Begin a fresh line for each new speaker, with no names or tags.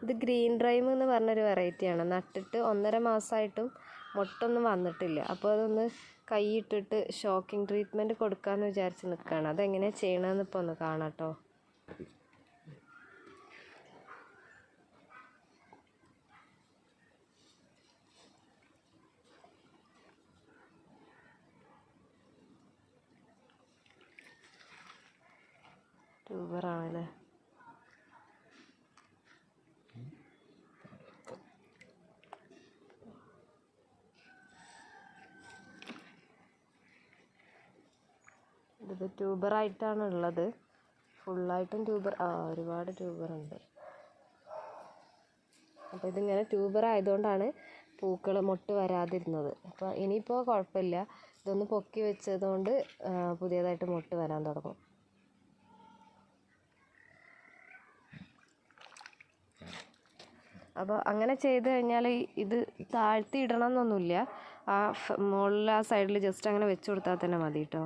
ഇത് ഗ്രീൻ ഡ്രൈം എന്ന് പറഞ്ഞൊരു വെറൈറ്റിയാണ്. നട്ടിട്ട് 1.5 മാസമായിട്ടും മൊട്ടൊന്നും വന്നിട്ടില്ല. അപ്പോൾ അതൊന്ന് കൈയിട്ടിട്ട് ഷോക്കിംഗ് ട്രീറ്റ്മെൻറ്റ് കൊടുക്കാമെന്ന് വിചാരിച്ച് നിൽക്കുകയാണ്. അതെങ്ങനെയാണ് ചെയ്യണമെന്ന് ഇപ്പോൾ ഒന്ന് കാണാം കേട്ടോ. ട്യൂബറാണല്ലേ. ഇതിപ്പോൾ ട്യൂബറായിട്ടാണ് ഉള്ളത്. ഫുള്ളായിട്ടും ഒരുപാട് ട്യൂബറുണ്ട്. അപ്പോൾ ഇതിങ്ങനെ ട്യൂബർ ആയതുകൊണ്ടാണ് മൊട്ട് വരാതിരുന്നത്. അപ്പോൾ ഇനിയിപ്പോൾ കുഴപ്പമില്ല. ഇതൊന്ന് പൊക്കി വെച്ചതുകൊണ്ട് പുതിയതായിട്ട് മൊട്ട് വരാൻ തുടങ്ങും. അപ്പോൾ അങ്ങനെ ചെയ്ത് കഴിഞ്ഞാൽ ഇത് താഴ്ത്തി ഇടണം എന്നൊന്നുമില്ല. മുകളിൽ സൈഡിൽ ജസ്റ്റ് അങ്ങനെ വെച്ച് കൊടുത്താൽ തന്നെ മതി കേട്ടോ.